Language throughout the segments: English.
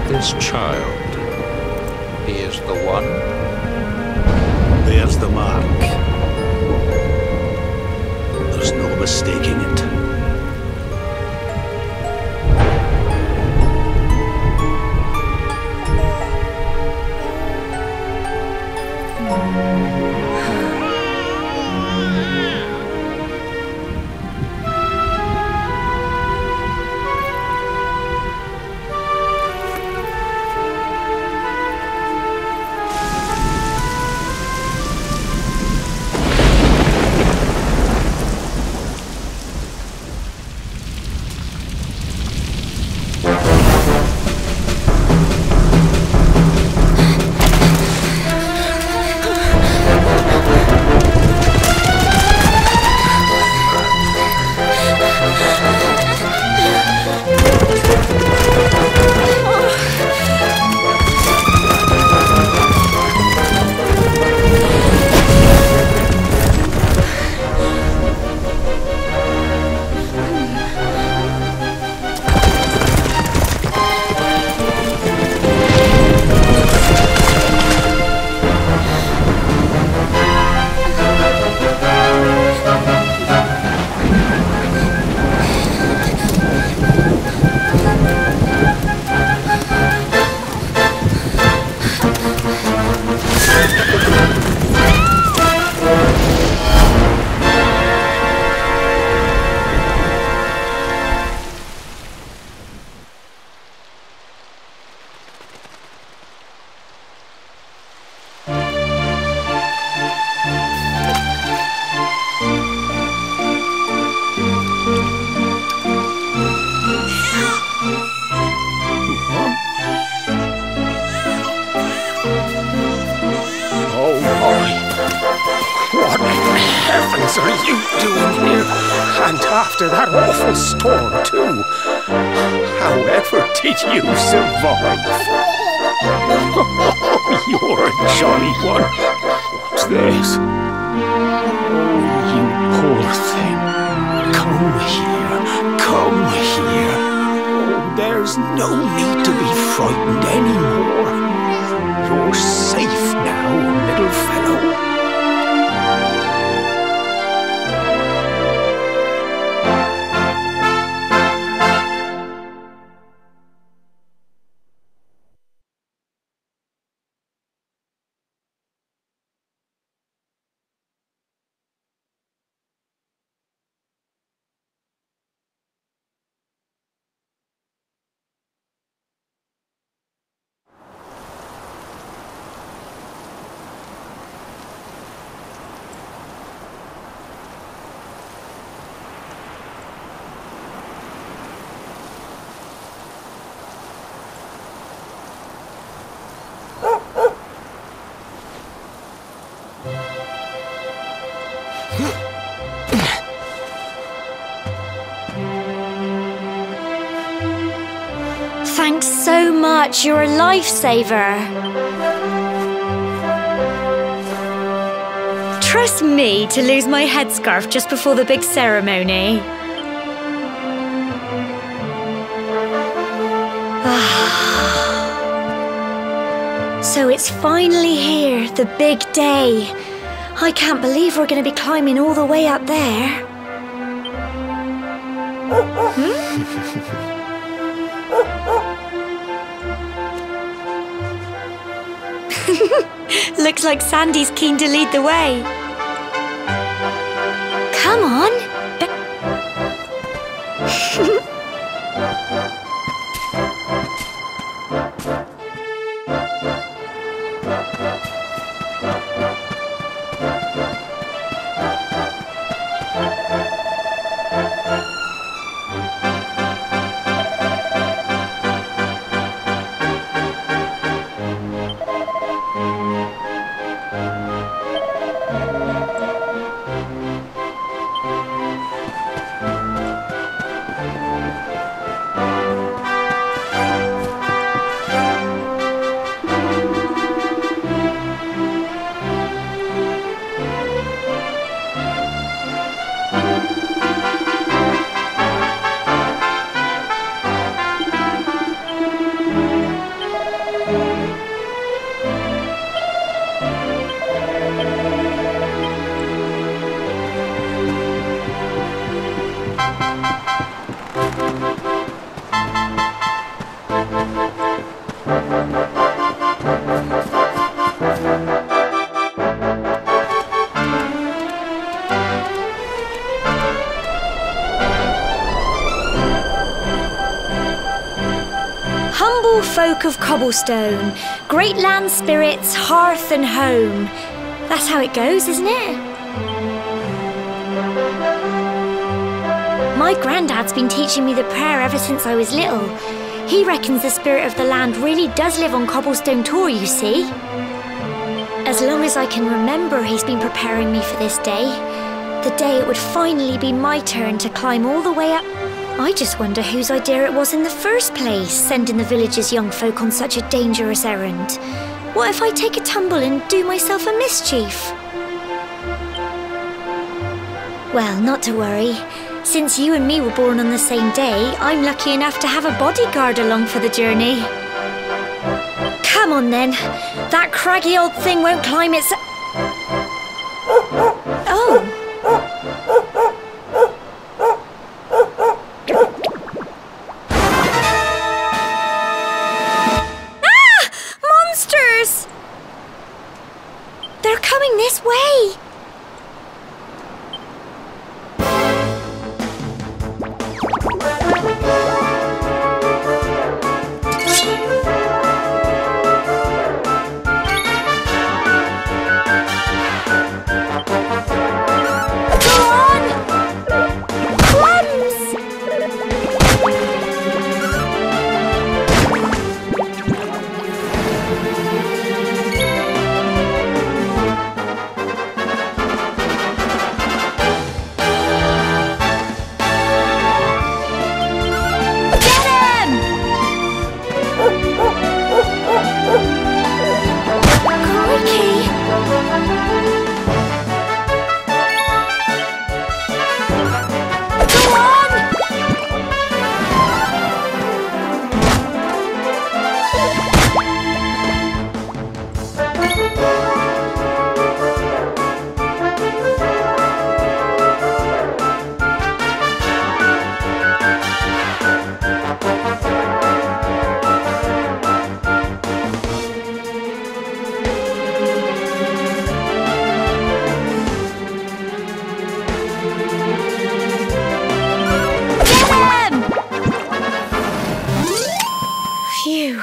This child, he is the one. There's the mark. There's no mistaking it. nonsense are you doing here? And after that awful storm, too. However did you survive? Oh, you're a jolly one. What's this? Oh, you poor thing. Come here. Come here. Oh, there's no need to be frightened anymore. You're safe now, little fellow. Thanks so much, you're a lifesaver. Trust me to lose my headscarf just before the big ceremony. So it's finally here, the big day. I can't believe we're going to be climbing all the way up there. Looks like Sandy's keen to lead the way. Come on. Humble folk of cobblestone, great land spirits, hearth and home. That's how it goes, isn't it? My granddad's been teaching me the prayer ever since I was little. He reckons the spirit of the land really does live on Cobblestone Tor, you see. As long as I can remember, he's been preparing me for this day. The day it would finally be my turn to climb all the way up. I just wonder whose idea it was in the first place, sending the village's young folk on such a dangerous errand. What if I take a tumble and do myself a mischief? Well, not to worry. Since you and me were born on the same day, I'm lucky enough to have a bodyguard along for the journey. Come on then. That craggy old thing won't climb its... Oh! Ah! Monsters! They're coming this way! Phew.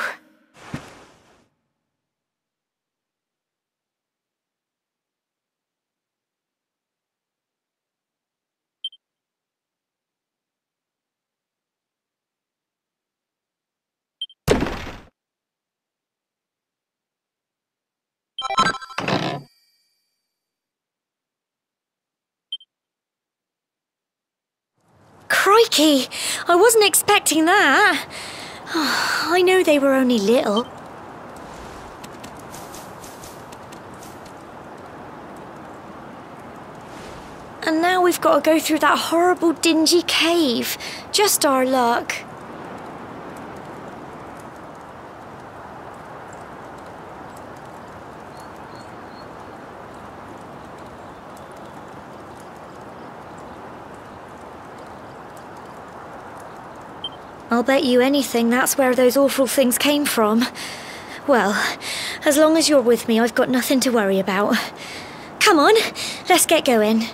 Crikey! I wasn't expecting that. I know they were only little. And now we've got to go through that horrible dingy cave. Just our luck. I'll bet you anything that's where those awful things came from. Well, as long as you're with me, I've got nothing to worry about. Come on, let's get going.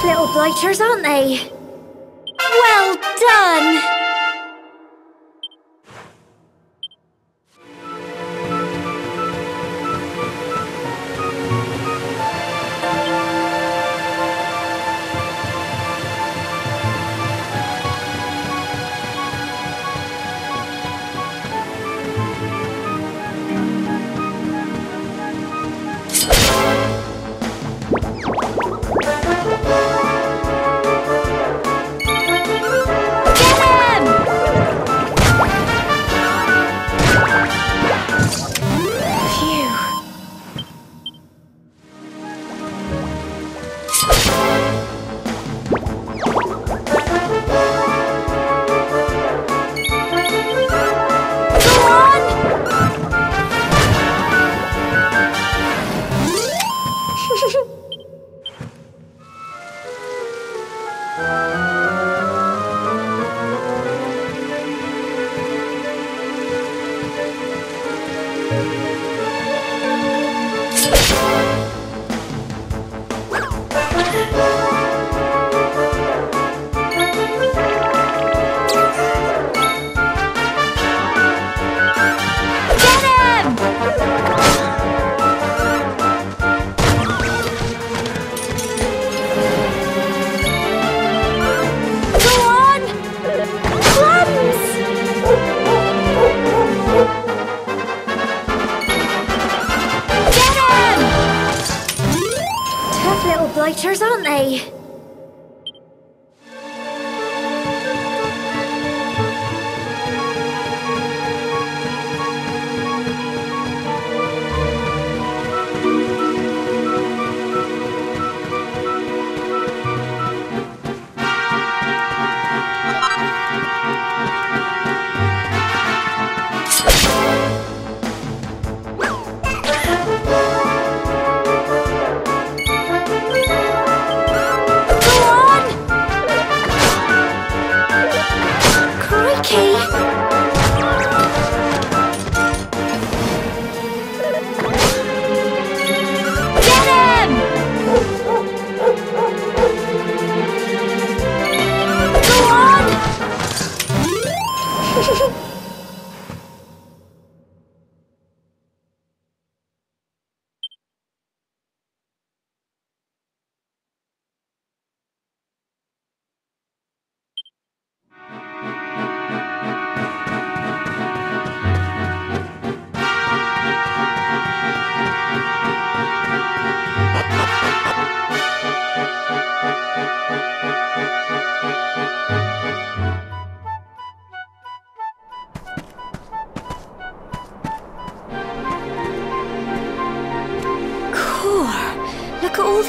Little blighters, aren't they? Well done! Get him!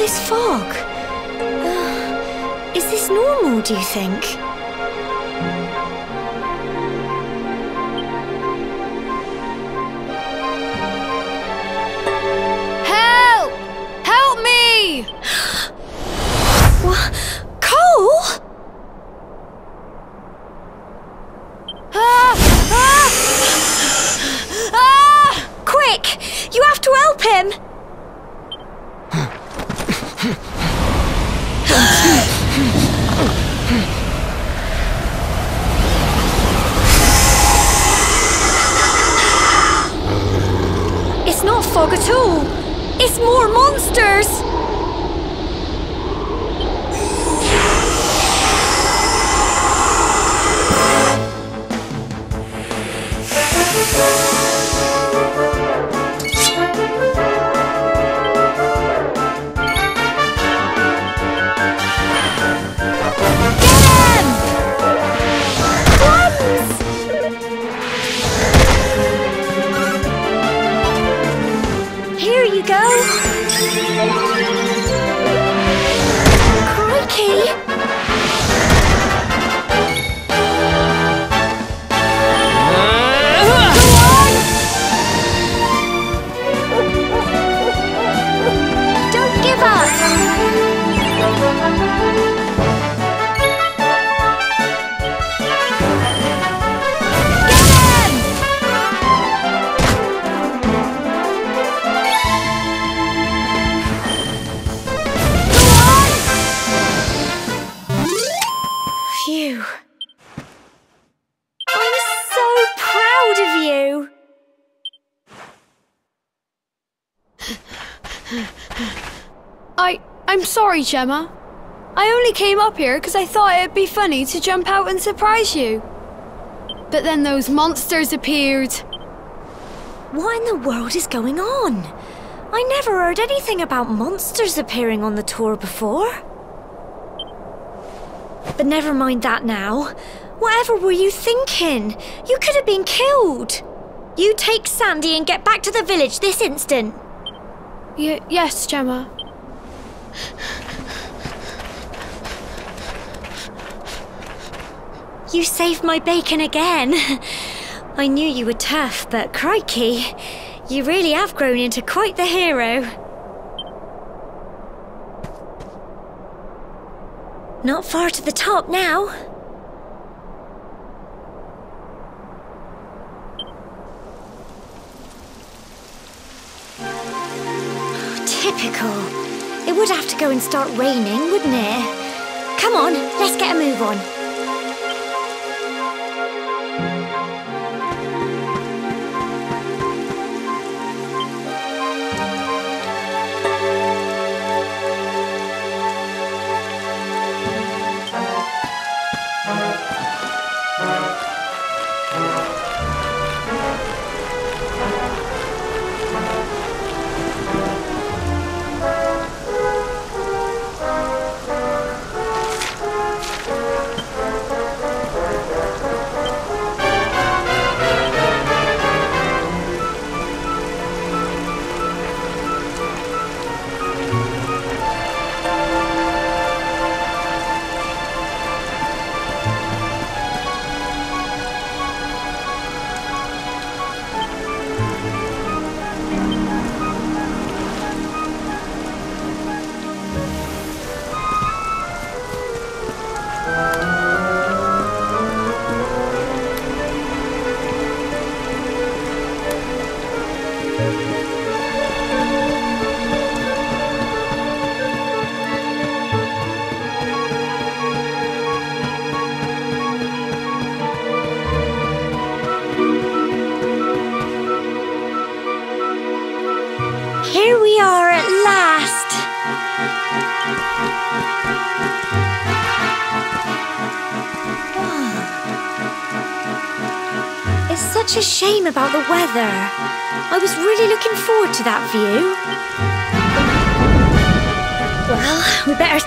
this fog? Is this normal, do you think? Help! Help me! What? Cole? Quick! You have to help him! It's not fog at all. It's more monsters! Here you go! Crikey! Don't give up! Phew. I'm so proud of you. I'm sorry, Gemma. I only came up here because I thought it'd be funny to jump out and surprise you. But then those monsters appeared. What in the world is going on? I never heard anything about monsters appearing on the tour before. But never mind that now. Whatever were you thinking? You could have been killed. You take Sandy and get back to the village this instant. Yes, Gemma. You saved my bacon again. I knew you were tough, but crikey, you really have grown into quite the hero. Not far to the top now. Typical. It would have to go and start raining, wouldn't it? Come on, let's get a move on. Here we are at last. It's such a shame about the weather. I was really looking forward to that view. Well, we better...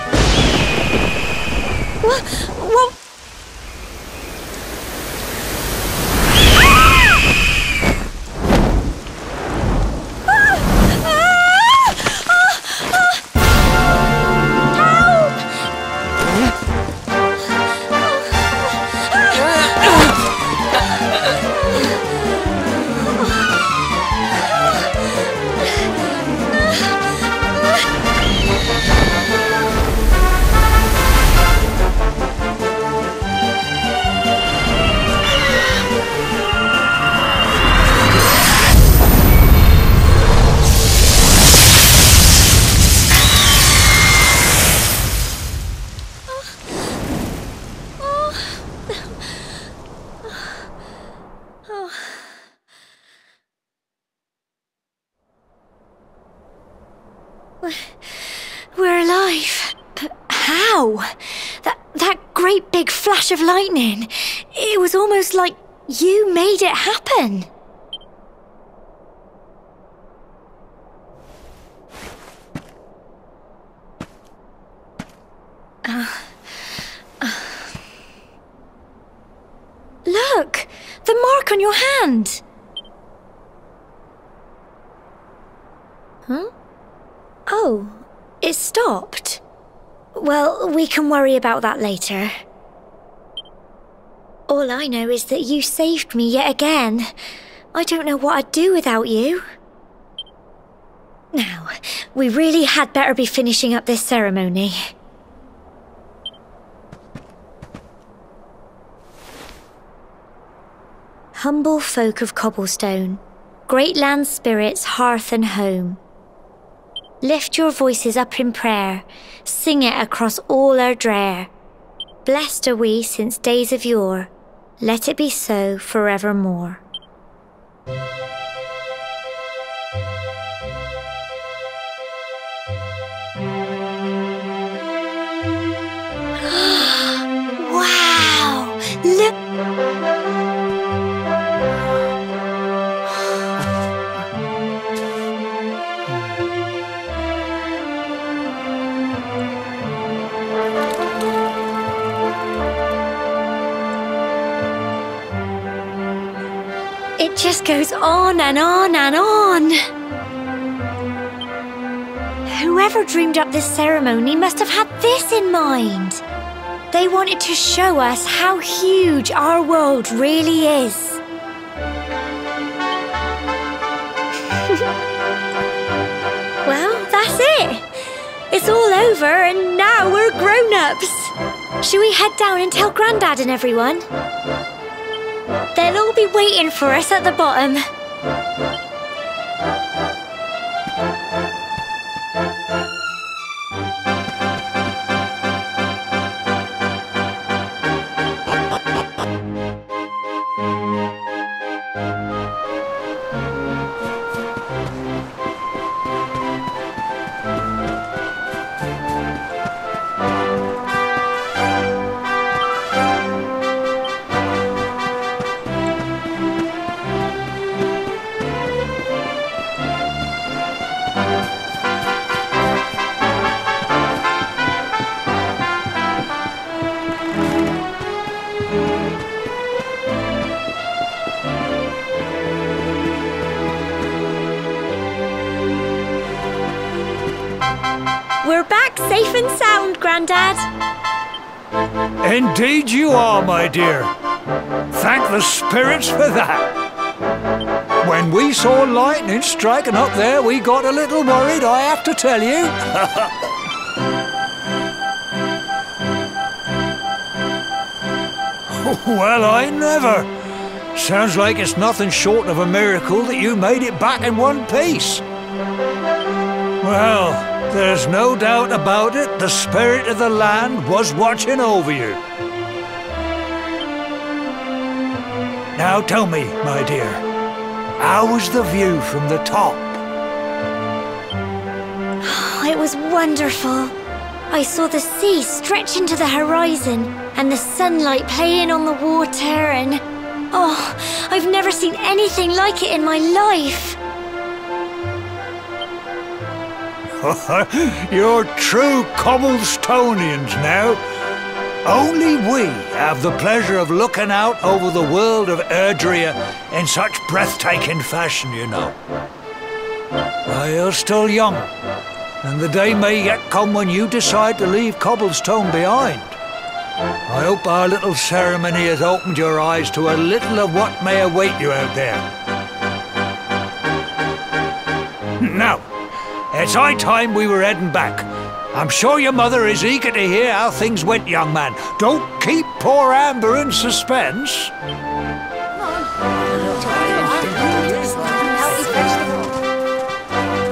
What? great big flash of lightning. It was almost like you made it happen. Look! The mark on your hand! Huh? Oh, it stopped. Well, we can worry about that later. All I know is that you saved me yet again. I don't know what I'd do without you. Now, we really had better be finishing up this ceremony. Humble folk of Cobblestone, great land spirits, hearth and home. Lift your voices up in prayer, sing it across all our drear. Blessed are we since days of yore, let it be so forevermore. Wow! Look! It just goes on and on and on. Whoever dreamed up this ceremony must have had this in mind. They wanted to show us how huge our world really is. Well, that's it. It's all over and now we're grown-ups. Shall we head down and tell Grandad and everyone? They'll all be waiting for us at the bottom. We're back safe and sound, Grandad. Indeed you are, my dear. Thank the spirits for that. When we saw lightning striking up there, we got a little worried, I have to tell you. Well, I never. Sounds like it's nothing short of a miracle that you made it back in one piece. Well, there's no doubt about it, the spirit of the land was watching over you. Now tell me, my dear, how was the view from the top? It was wonderful. I saw the sea stretch into the horizon and the sunlight playing on the water and... oh, I've never seen anything like it in my life. You're true Cobblestonians now. Only we have the pleasure of looking out over the world of Erdrea in such breathtaking fashion, you know. Why, you're still young, and the day may yet come when you decide to leave Cobblestone behind. I hope our little ceremony has opened your eyes to a little of what may await you out there. Now, it's high time we were heading back. I'm sure your mother is eager to hear how things went, young man. Don't keep poor Amber in suspense.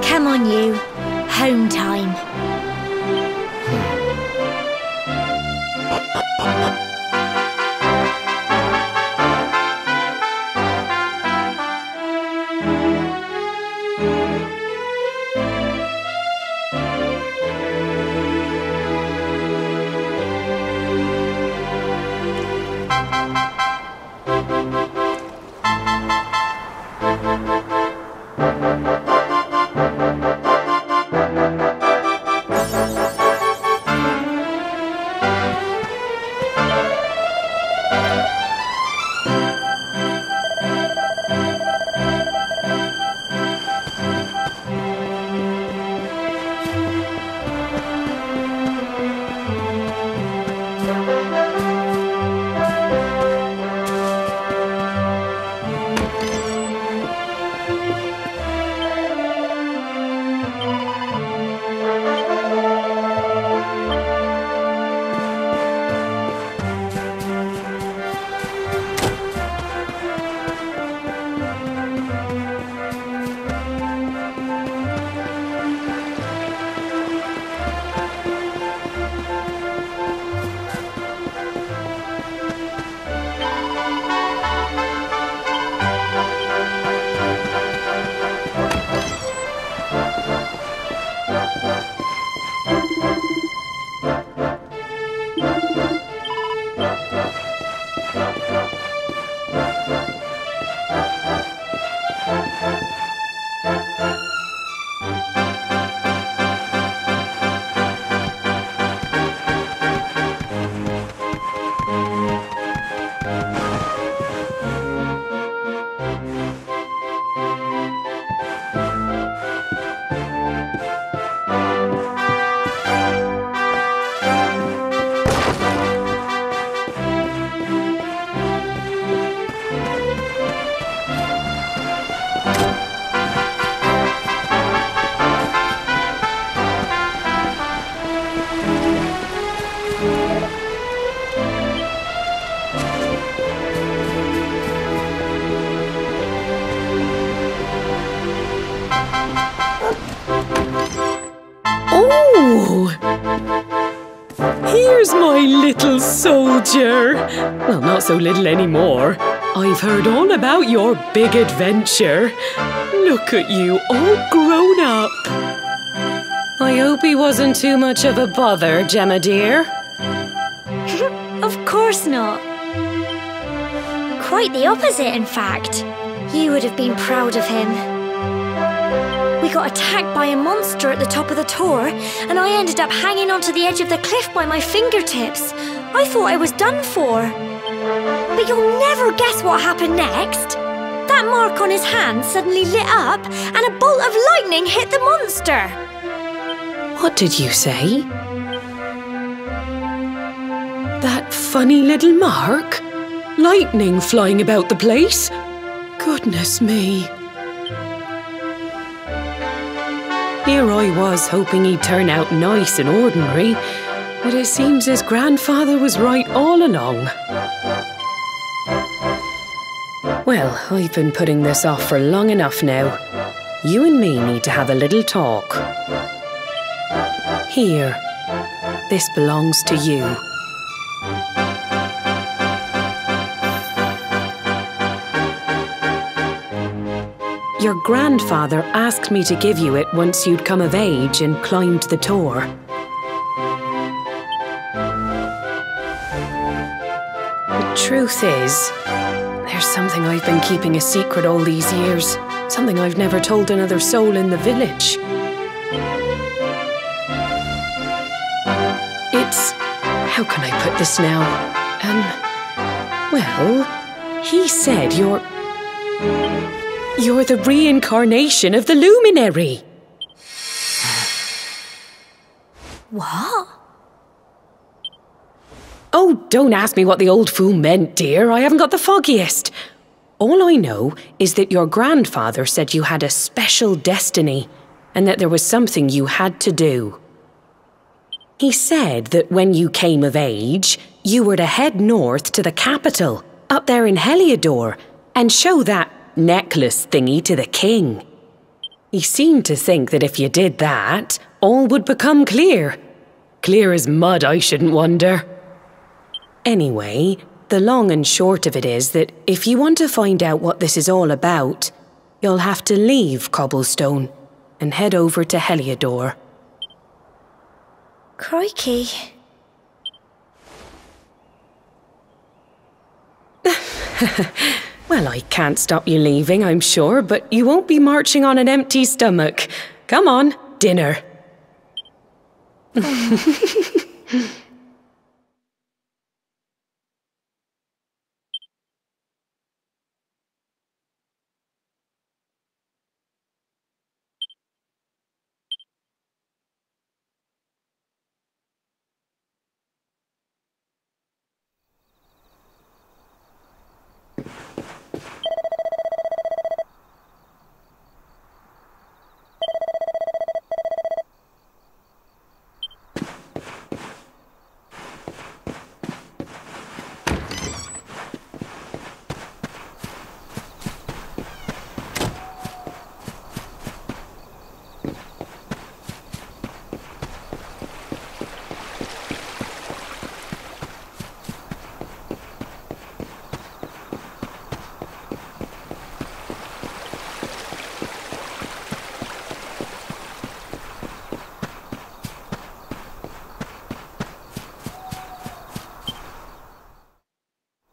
Come on, you. Home time. Here's my little soldier. Well, not so little anymore. I've heard all about your big adventure. Look at you, all grown up. I hope he wasn't too much of a bother, Gemma dear. Of course not. Quite the opposite, in fact. You would have been proud of him. We got attacked by a monster at the top of the tor, and I ended up hanging onto the edge of the cliff by my fingertips. I thought I was done for. But you'll never guess what happened next. That mark on his hand suddenly lit up, and a bolt of lightning hit the monster. What did you say? That funny little mark? Lightning flying about the place? Goodness me. Here I was hoping he'd turn out nice and ordinary, but it seems his grandfather was right all along. Well, I've been putting this off for long enough now. You and me need to have a little talk. Here, this belongs to you. Your grandfather asked me to give you it once you'd come of age and climbed the tor. The truth is, there's something I've been keeping a secret all these years. Something I've never told another soul in the village. It's... how can I put this now? Well, he said you're the reincarnation of the luminary. What? Oh, don't ask me what the old fool meant, dear. I haven't got the foggiest. All I know is that your grandfather said you had a special destiny and that there was something you had to do. He said that when you came of age, you were to head north to the capital, up there in Heliodor, and show that necklace thingy to the king. He seemed to think that if you did that, all would become clear. Clear as mud, I shouldn't wonder. Anyway, the long and short of it is that if you want to find out what this is all about, you'll have to leave Cobblestone and head over to Heliodor. Crikey. Well, I can't stop you leaving, I'm sure, but you won't be marching on an empty stomach. Come on, dinner.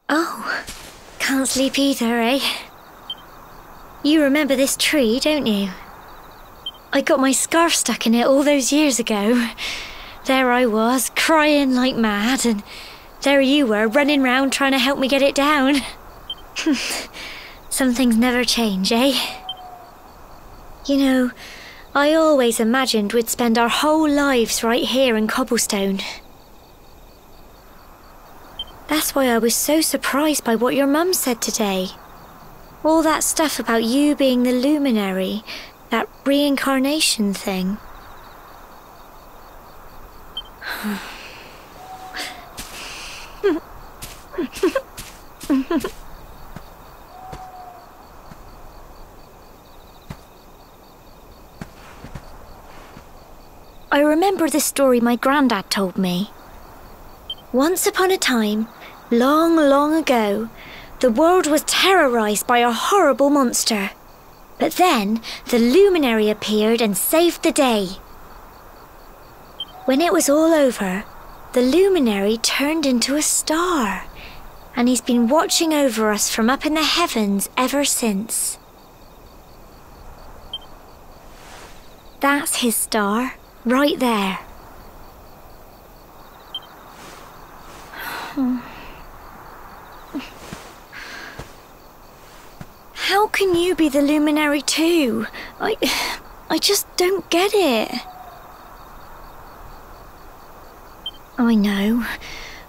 Oh, can't sleep either, eh? You remember this tree, don't you? I got my scarf stuck in it all those years ago. There I was, crying like mad, and there you were, running round trying to help me get it down. Some things never change, eh? You know, I always imagined we'd spend our whole lives right here in Cobblestone. That's why I was so surprised by what your mum said today. All that stuff about you being the luminary, that reincarnation thing. I remember the story my granddad told me. Once upon a time, long, long ago, the world was terrorised by a horrible monster. But then, the luminary appeared and saved the day. When it was all over, the luminary turned into a star, and he's been watching over us from up in the heavens ever since. That's his star, right there. How can you be the luminary too? I just don't get it. I know.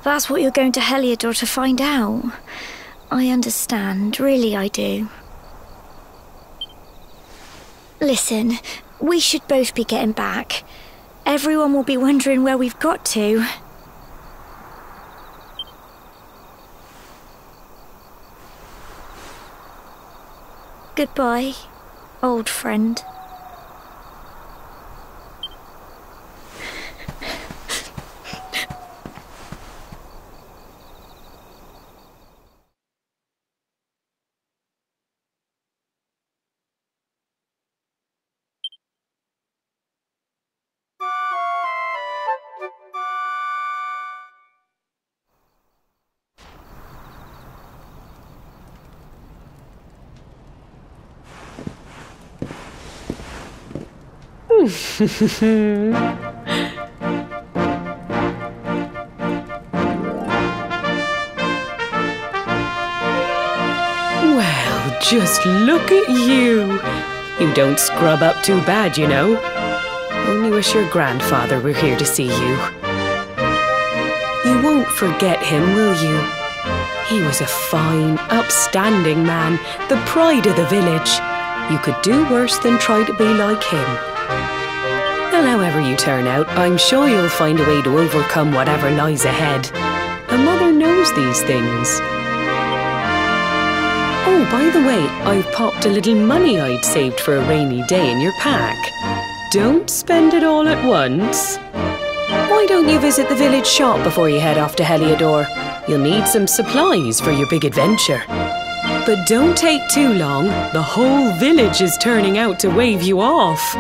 That's what you're going to Heliodor to find out. I understand, really I do. Listen, we should both be getting back. Everyone will be wondering where we've got to. Goodbye, old friend. Well, just look at you. You don't scrub up too bad, you know. Only wish your grandfather were here to see you. You won't forget him, will you? He was a fine, upstanding man, the pride of the village. You could do worse than try to be like him. Well, however you turn out, I'm sure you'll find a way to overcome whatever lies ahead. A mother knows these things. Oh, by the way, I've popped a little money I'd saved for a rainy day in your pack. Don't spend it all at once. Why don't you visit the village shop before you head off to Heliodor? You'll need some supplies for your big adventure. But don't take too long. The whole village is turning out to wave you off.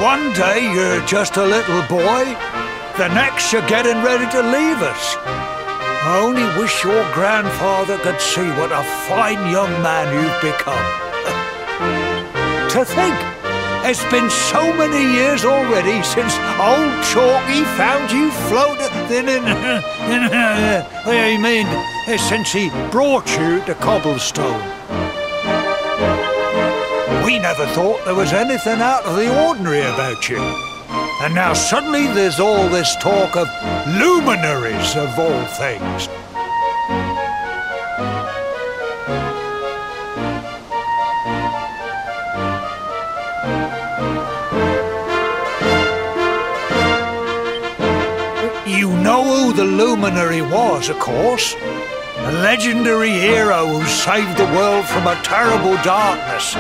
One day you're just a little boy, the next you're getting ready to leave us. I only wish your grandfather could see what a fine young man you've become. To think, it's been so many years already since old Chalky found you floating since he brought you to Cobblestone. We never thought there was anything out of the ordinary about you. And now suddenly there's all this talk of luminaries of all things. You know who the luminary was, of course. A legendary hero who saved the world from a terrible darkness.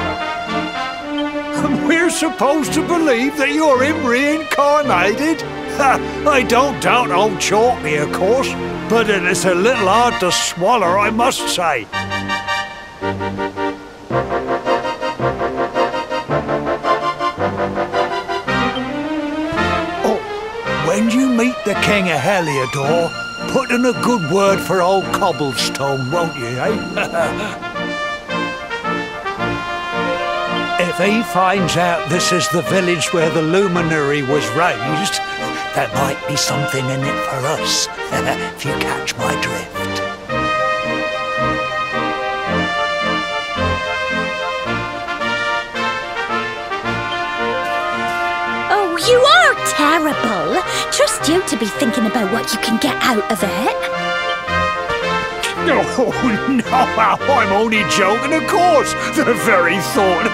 And we're supposed to believe that you're him reincarnated? I don't doubt old Chalky, of course, but it's a little hard to swallow, I must say. Oh, when you meet the King of Heliodor, put in a good word for old Cobblestone, won't you, eh? If he finds out this is the village where the luminary was raised, there might be something in it for us, if you catch my drift. Oh, you are terrible. Trust you to be thinking about what you can get out of it. Oh, no, I'm only joking, of course. The very thought.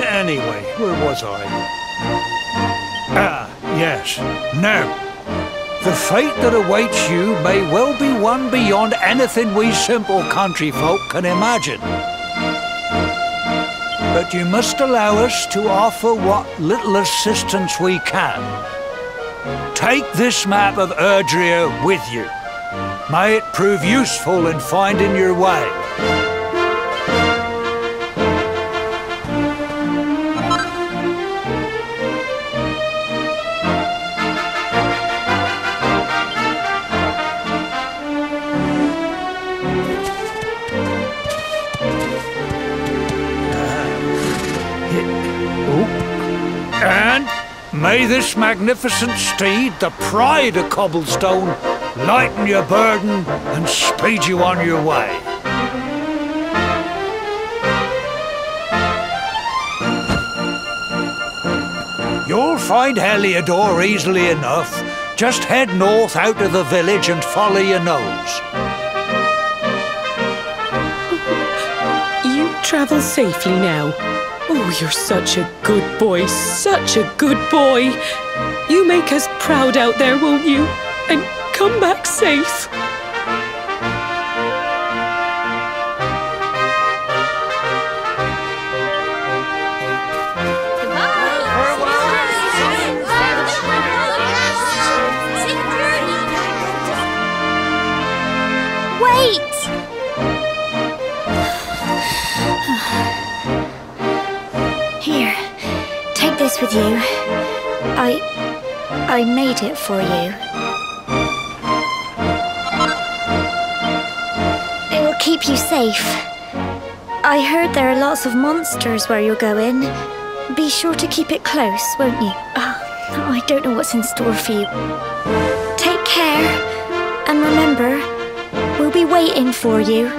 Anyway, where was I? Ah, yes. Now, the fate that awaits you may well be one beyond anything we simple country folk can imagine. But you must allow us to offer what little assistance we can. Take this map of Erdrea with you. May it prove useful in finding your way. And may this magnificent steed, the pride of Cobblestone, lighten your burden and speed you on your way. You'll find Heliodor easily enough. Just head north out of the village and follow your nose. You travel safely now. Oh, you're such a good boy, such a good boy. You make us proud out there, won't you? And come back safe. Wait! Here, take this with you. I made it for you. It'll keep you safe. I heard there are lots of monsters where you're going. Be sure to keep it close, won't you? I don't know what's in store for you. Take care, and remember, we'll be waiting for you.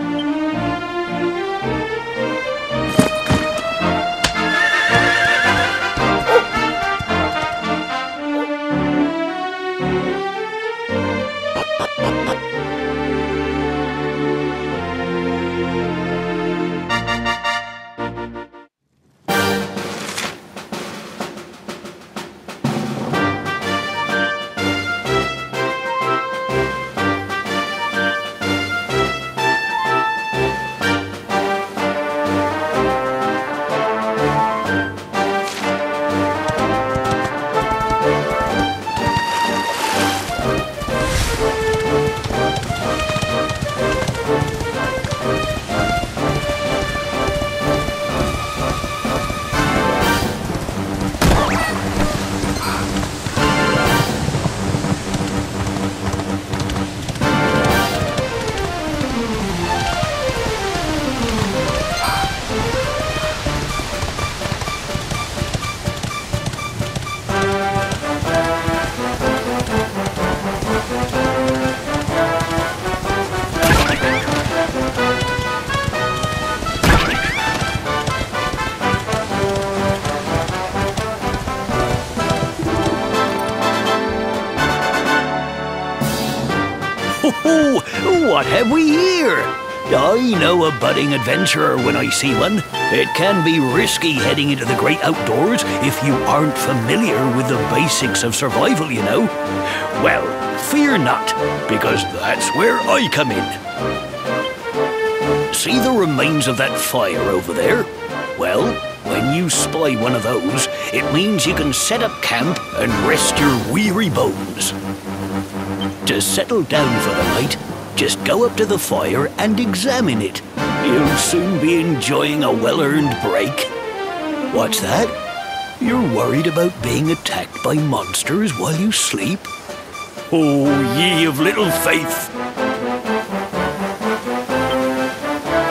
here. I know a budding adventurer when I see one. It can be risky heading into the great outdoors if you aren't familiar with the basics of survival, you know. Well, fear not, because that's where I come in. See the remains of that fire over there? Well, when you spy one of those, it means you can set up camp and rest your weary bones. To settle down for the night, just go up to the fire and examine it. You'll soon be enjoying a well-earned break. What's that? You're worried about being attacked by monsters while you sleep? Oh, ye of little faith!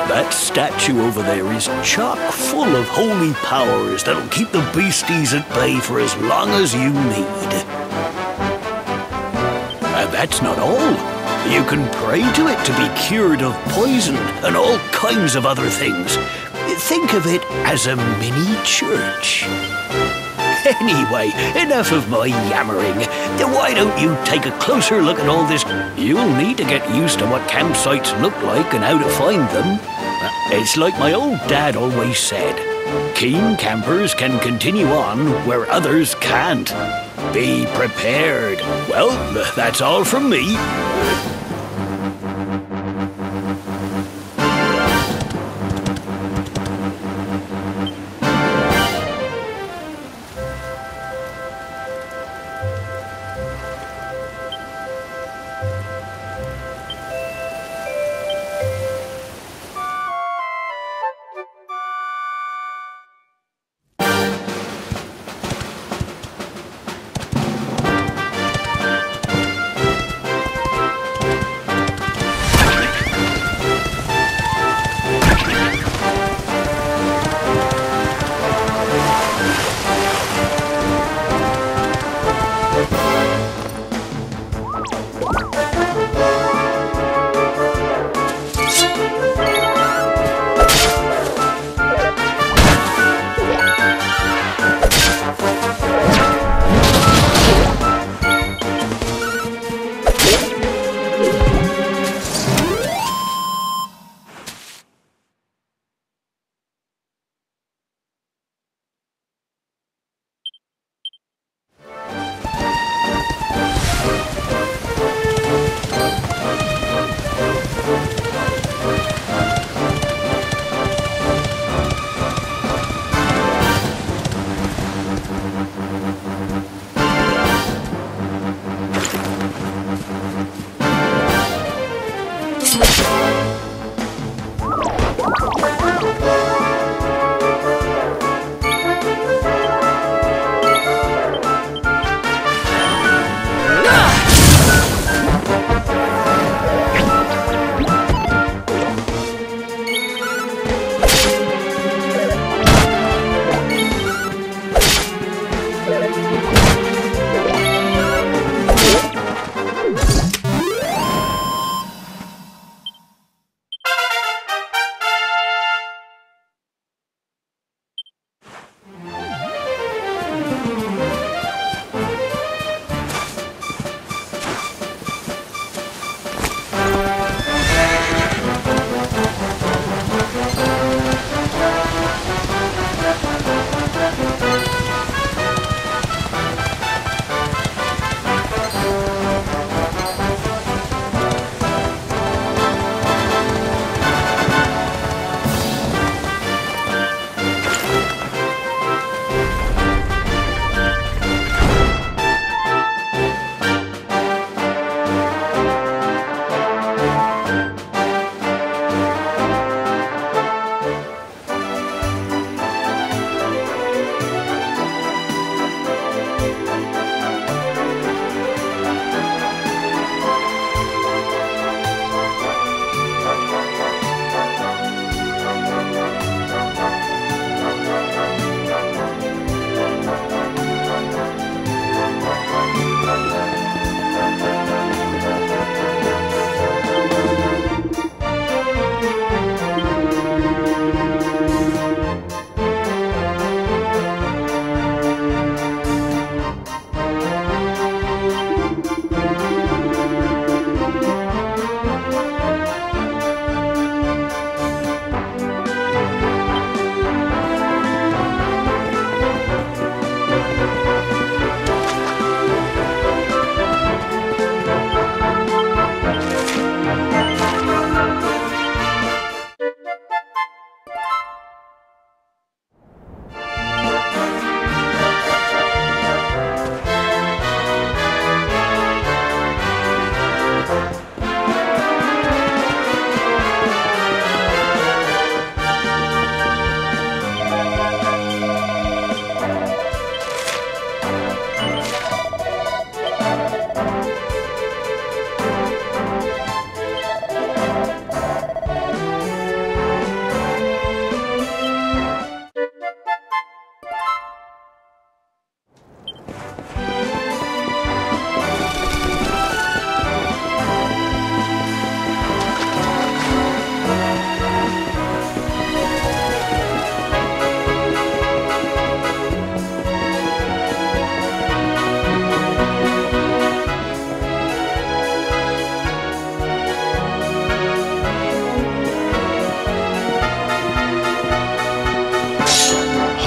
That statue over there is chock full of holy powers that'll keep the beasties at bay for as long as you need. And that's not all. You can pray to it to be cured of poison and all kinds of other things. Think of it as a mini church. Anyway, enough of my yammering. Why don't you take a closer look at all this? You'll need to get used to what campsites look like and how to find them. It's like my old dad always said, keen campers can continue on where others can't. Be prepared. Well, that's all from me.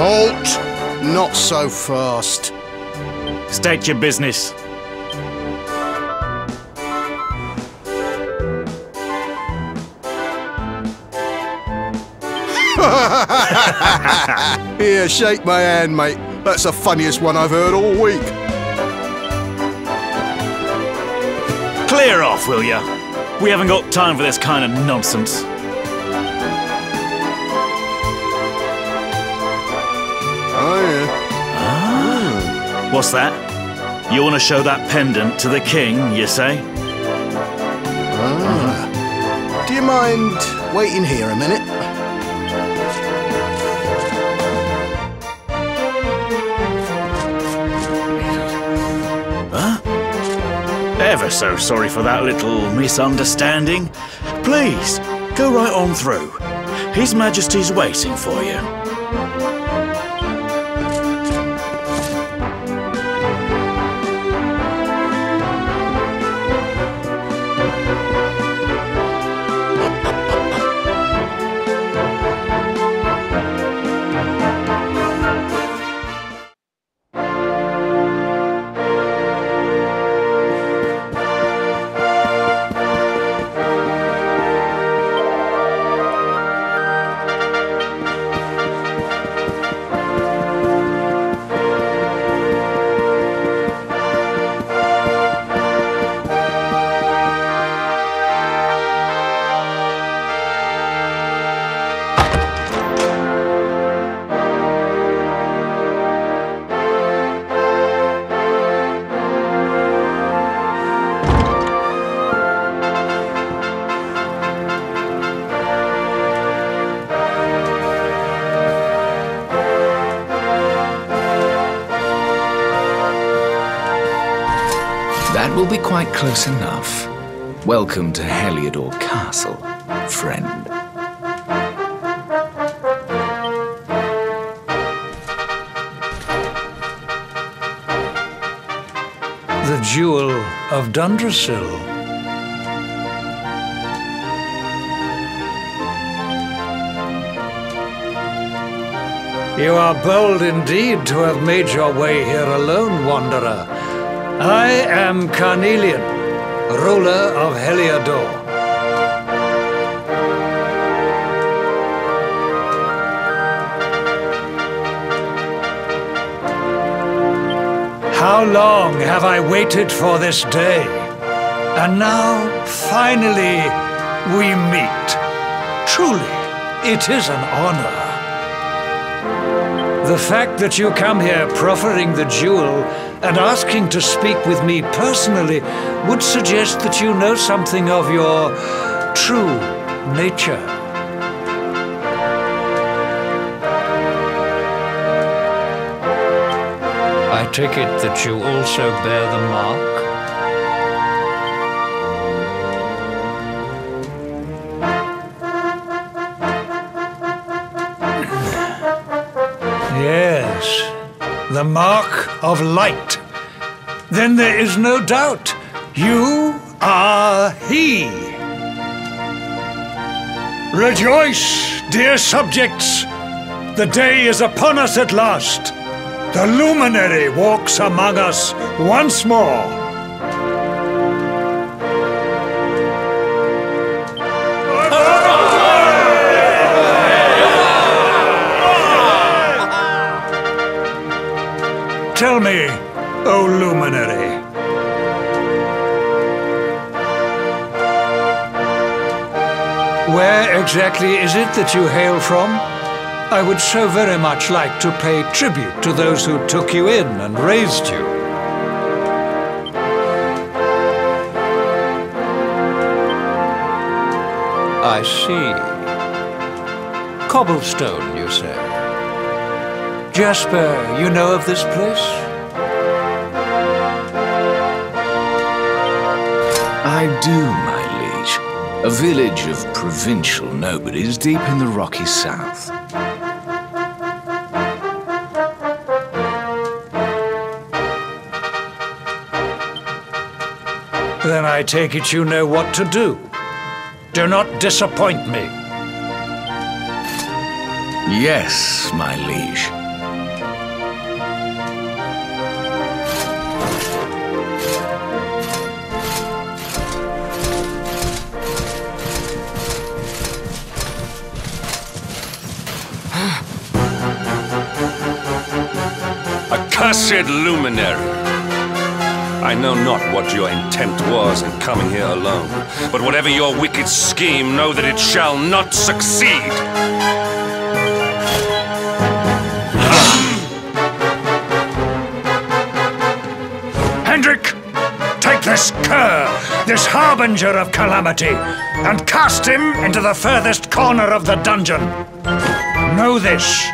Halt! Not so fast. State your business. Here, shake my hand, mate. That's the funniest one I've heard all week. Clear off, will ya? We haven't got time for this kind of nonsense. Oh, yeah. What's that? You want to show that pendant to the king, you say? Do you mind waiting here a minute? Ever so sorry for that little misunderstanding. Please, go right on through. His Majesty's waiting for you. That will be quite close enough. Welcome to Heliodor Castle, friend. The Jewel of Dundrasil. You are bold indeed to have made your way here alone, Wanderer. I am Carnelian, ruler of Heliodor. How long have I waited for this day? And now, finally, we meet. Truly, it is an honor. The fact that you come here proffering the jewel and asking to speak with me personally would suggest that you know something of your true nature. I take it that you also bear the mark? Yes, the mark of light. Then there is no doubt, you are he. Rejoice, dear subjects! The day is upon us at last. The luminary walks among us once more. Tell me, O luminary, where exactly is it that you hail from? I would so very much like to pay tribute to those who took you in and raised you. I see. Cobblestone, you say? Jasper, you know of this place? I do, my liege. A village of provincial nobodies deep in the rocky south. Then I take it you know what to do. Do not disappoint me. Yes, my liege. Accursed luminary! I know not what your intent was in coming here alone, but whatever your wicked scheme, know that it shall not succeed! Hendrik! Take this cur, this harbinger of calamity, and cast him into the furthest corner of the dungeon. Know this.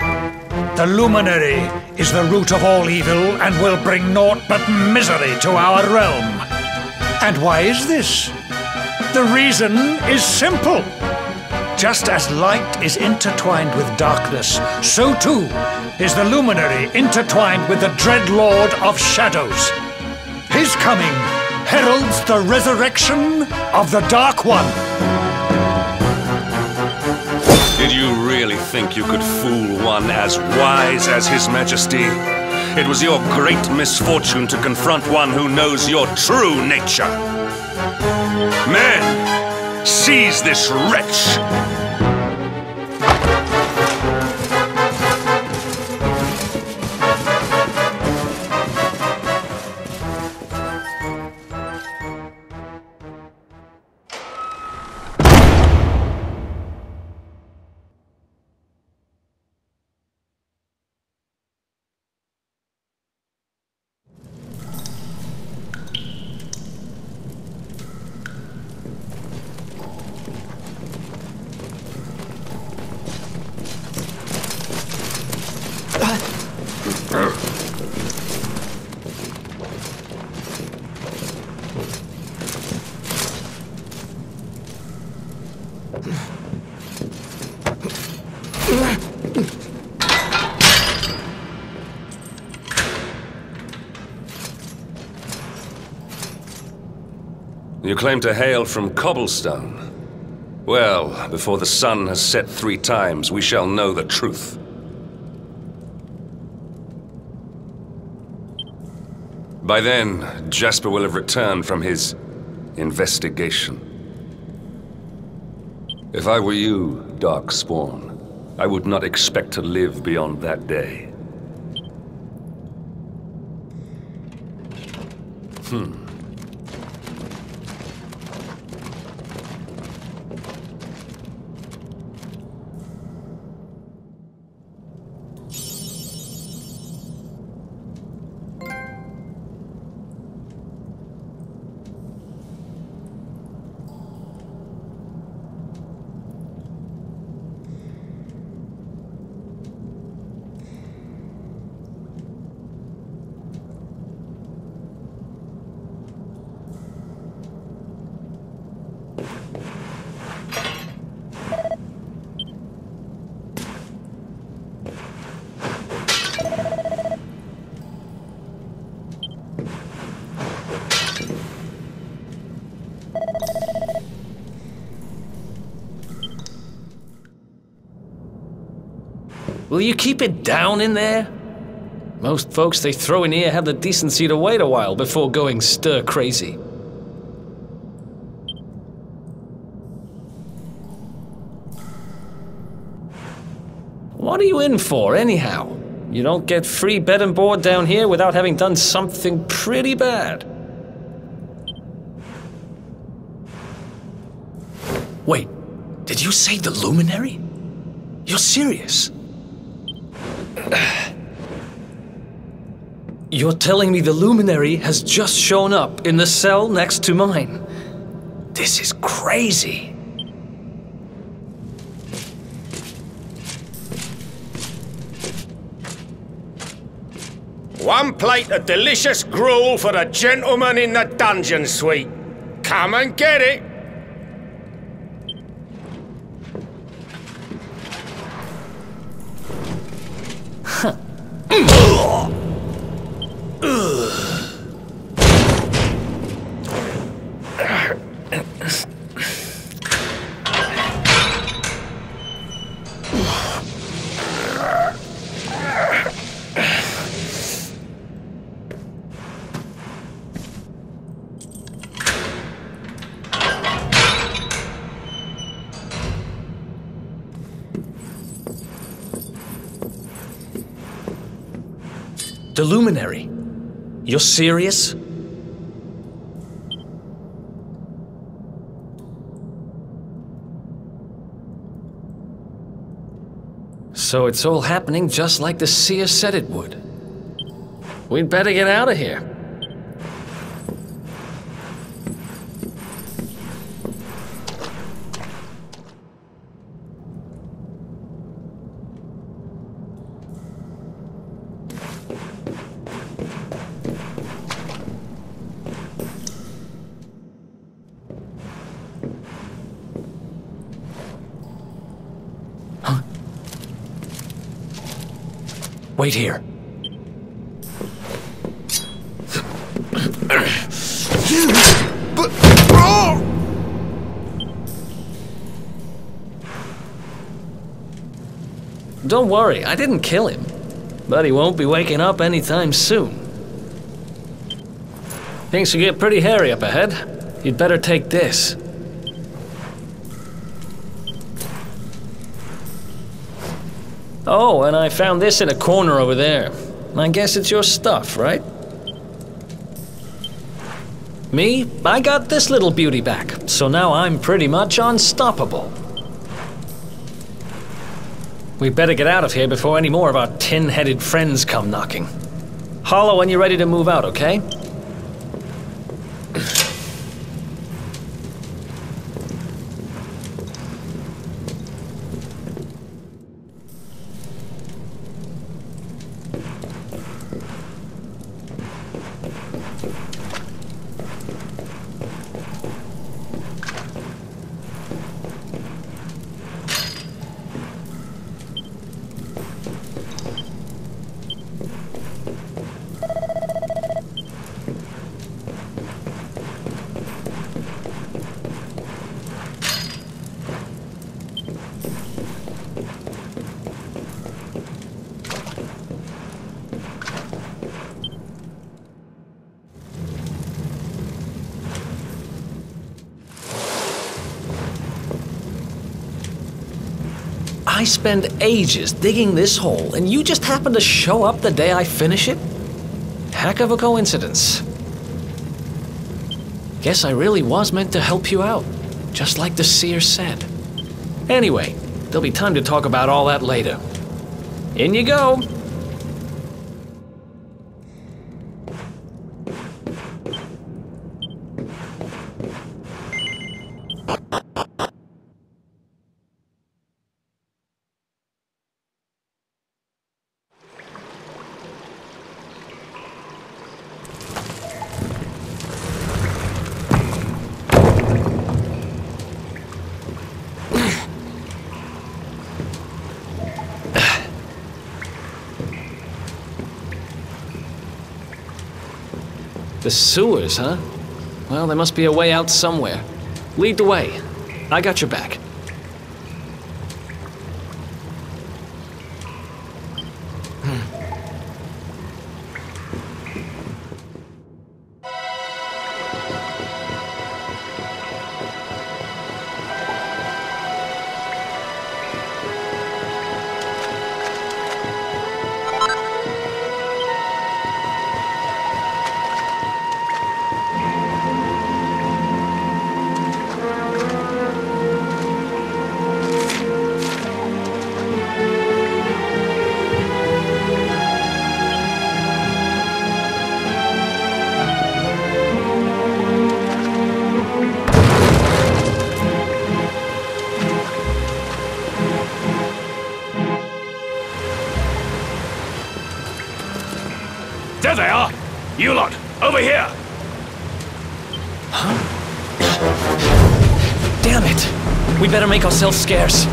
The luminary is the root of all evil and will bring naught but misery to our realm. And why is this? The reason is simple. Just as light is intertwined with darkness, so too is the luminary intertwined with the dread lord of shadows. His coming heralds the resurrection of the Dark One. Did you really think you could fool one as wise as His Majesty? It was your great misfortune to confront one who knows your true nature. Men, seize this wretch! You claim to hail from Cobblestone. Well, before the sun has set 3 times, we shall know the truth. By then, Jasper will have returned from his investigation. If I were you, Darkspawn, I would not expect to live beyond that day. Will you keep it down in there? Most folks they throw in here have the decency to wait a while before going stir crazy. What are you in for, anyhow? You don't get free bed and board down here without having done something pretty bad. Wait, did you say the Luminary? You're serious? You're telling me the Luminary has just shown up in the cell next to mine? This is crazy. One plate of delicious gruel for the gentleman in the dungeon suite. Come and get it. The Luminary. You're serious? So it's all happening just like the seer said it would. We'd better get out of here. Wait here. But... Oh! Don't worry, I didn't kill him. But he won't be waking up anytime soon. Things will get pretty hairy up ahead. You'd better take this. Oh, and I found this in a corner over there. I guess it's your stuff, right? Me? I got this little beauty back, so now I'm pretty much unstoppable. We better get out of here before any more of our tin-headed friends come knocking. Holler when you're ready to move out, okay? I spend ages digging this hole, and you just happen to show up the day I finish it? Heck of a coincidence. Guess I really was meant to help you out, just like the seer said. Anyway, there'll be time to talk about all that later. In you go. The sewers, huh? Well, there must be a way out somewhere. Lead the way. I got your back. There they are! You lot, over here! Huh? Damn it! We better make ourselves scarce.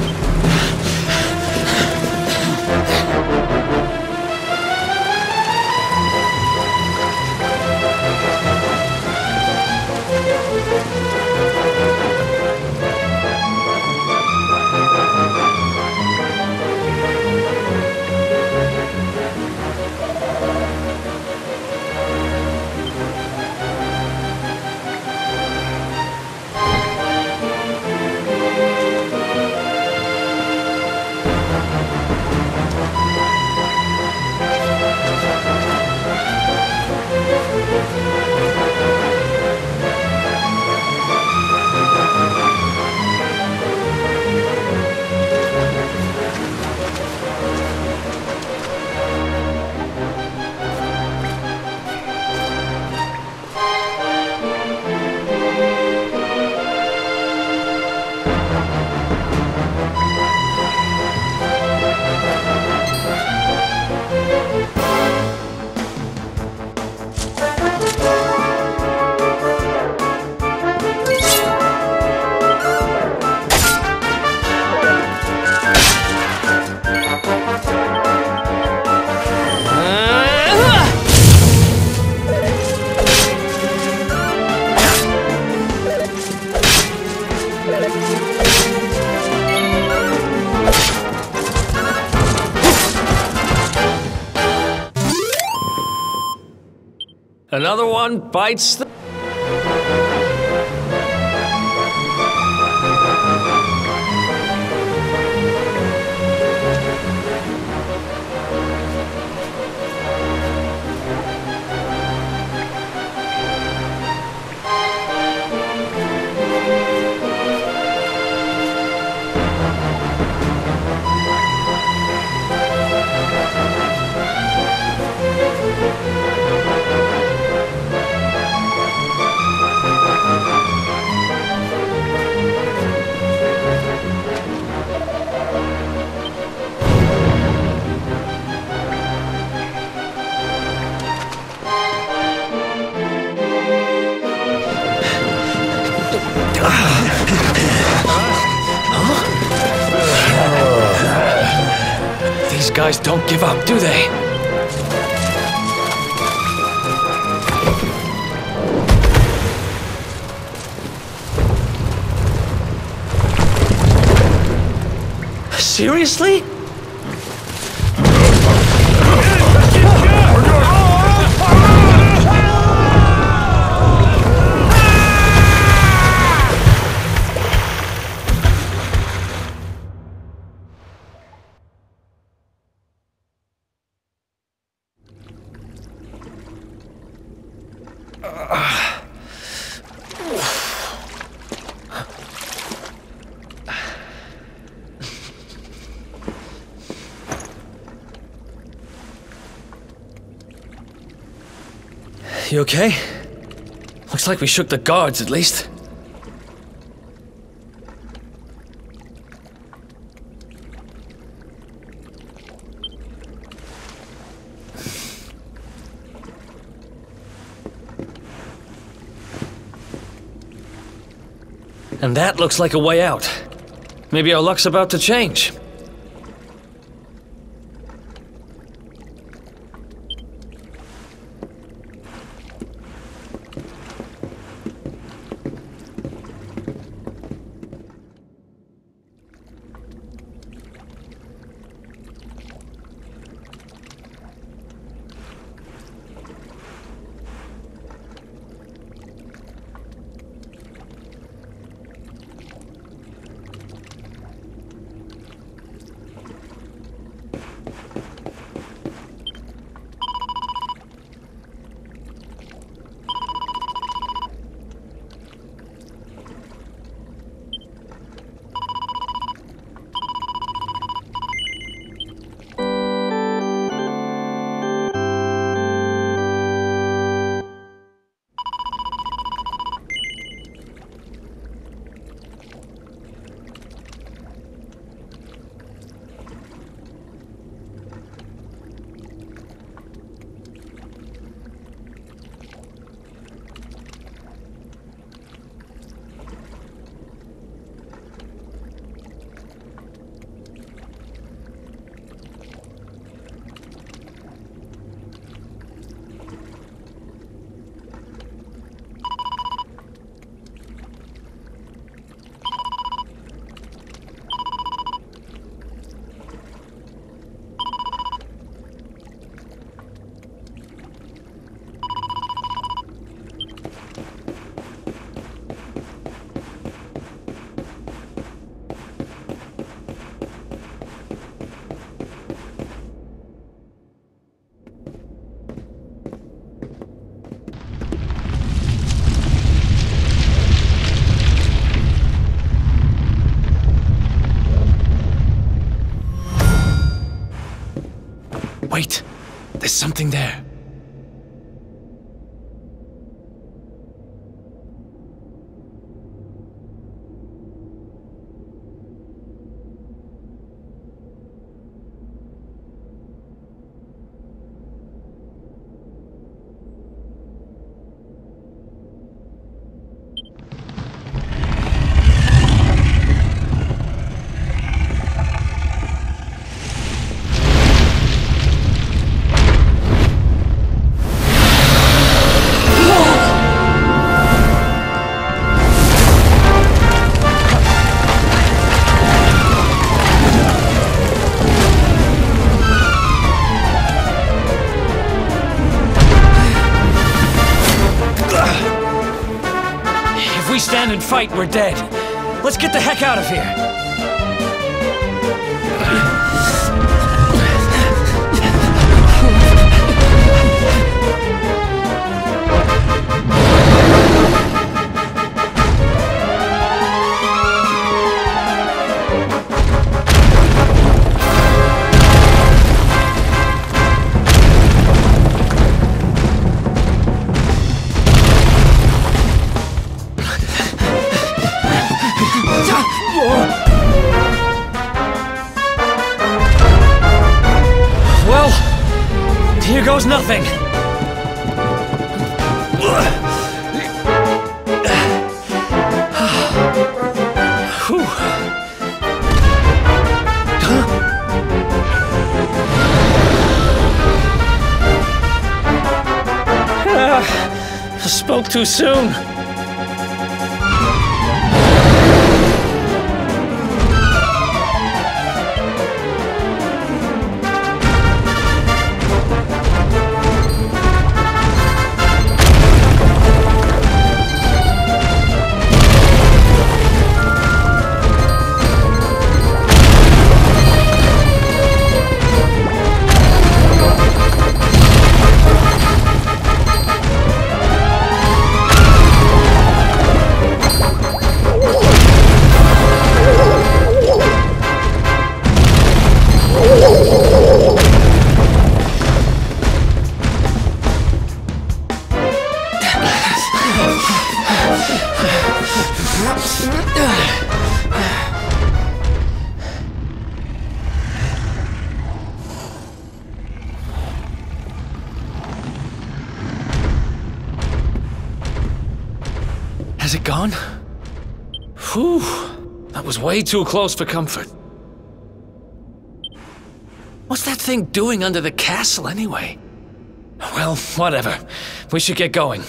Another one bites the... These guys don't give up, do they? Seriously? You okay? Looks like we shook the guards, at least. And that looks like a way out. Maybe our luck's about to change. Wait, there's something there. fight, we're dead. Let's get the heck out of here. Well, here goes nothing. I spoke too soon. Has it gone? Whew. That was way too close for comfort. What's that thing doing under the castle, anyway? Well, whatever. We should get going.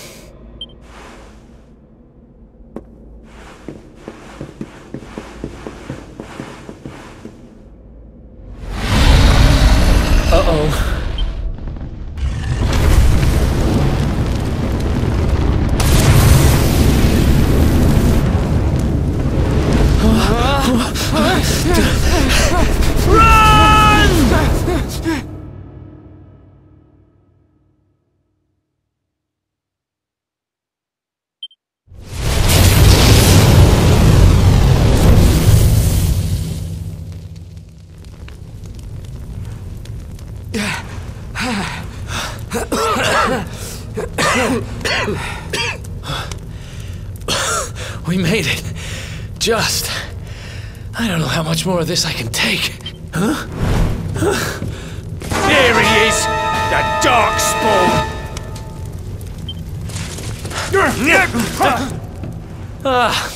Uh-oh. We made it. Just. I don't know how much more of this I can take. Huh? There he is! The Darkspawn!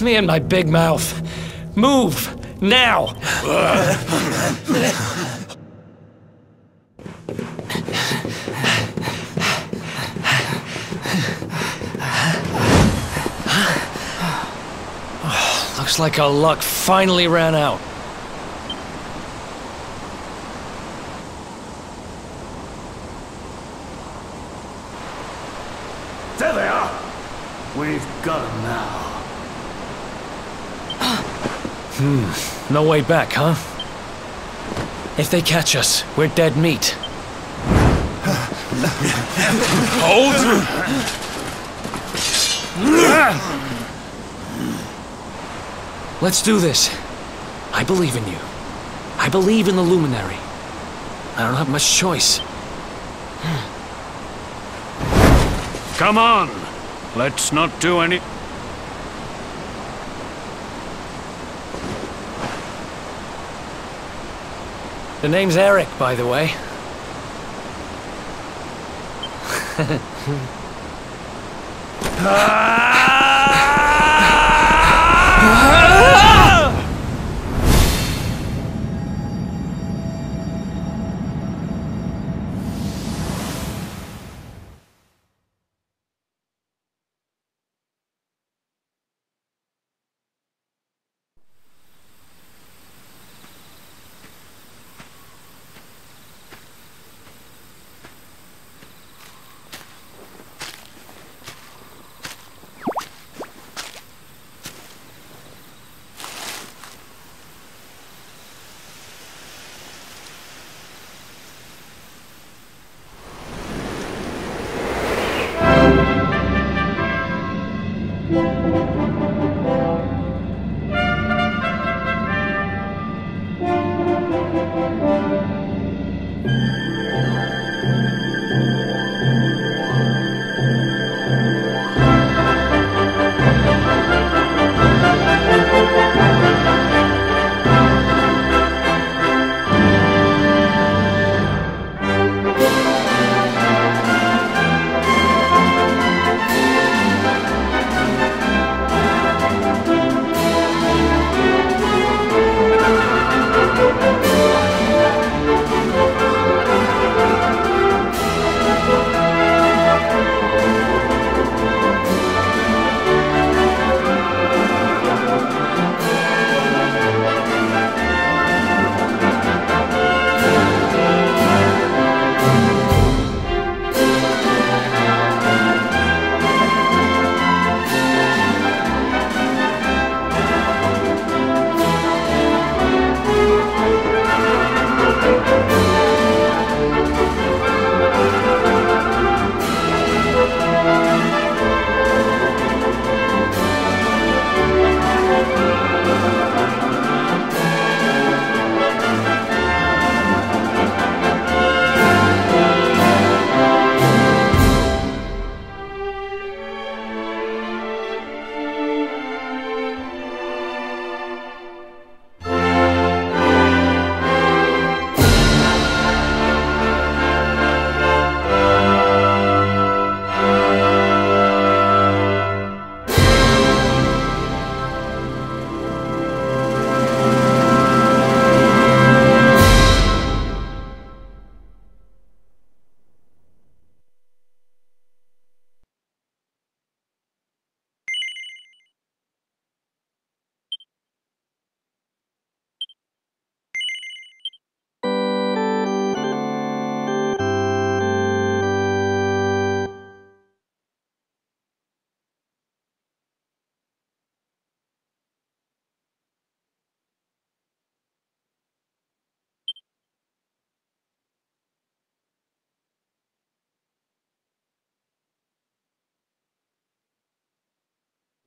Me and my big mouth. Move! Now! Looks like our luck finally ran out. There they are! We've got them now. No way back, huh? If they catch us, we're dead meat. Hold! Let's do this. I believe in you. I believe in the Luminary. I don't have much choice. Come on! Let's not do any... The name's Eric, by the way.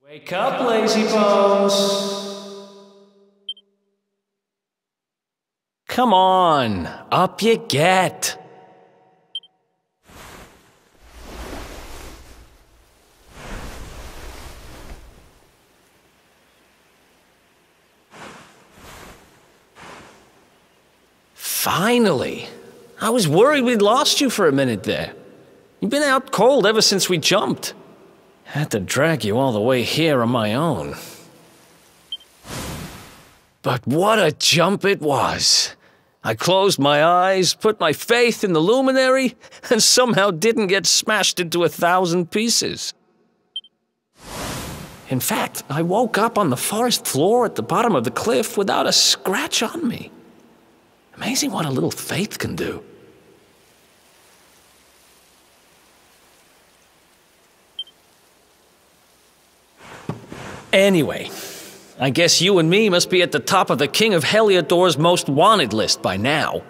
Wake up, lazy bones! Come on, up you get! Finally! I was worried we'd lost you for a minute there. You've been out cold ever since we jumped. Had to drag you all the way here on my own. But what a jump it was! I closed my eyes, put my faith in the luminary, and somehow didn't get smashed into 1,000 pieces. In fact, I woke up on the forest floor at the bottom of the cliff without a scratch on me. Amazing what a little faith can do. Anyway, I guess you and me must be at the top of the King of Heliodor's most wanted list by now.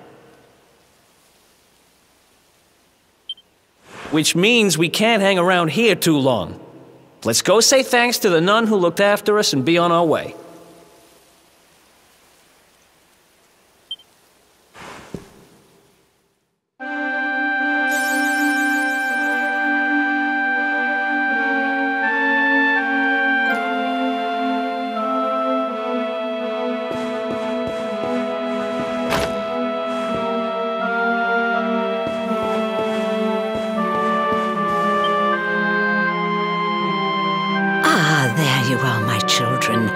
Which means we can't hang around here too long. Let's go say thanks to the nun who looked after us and be on our way. There you are, my children.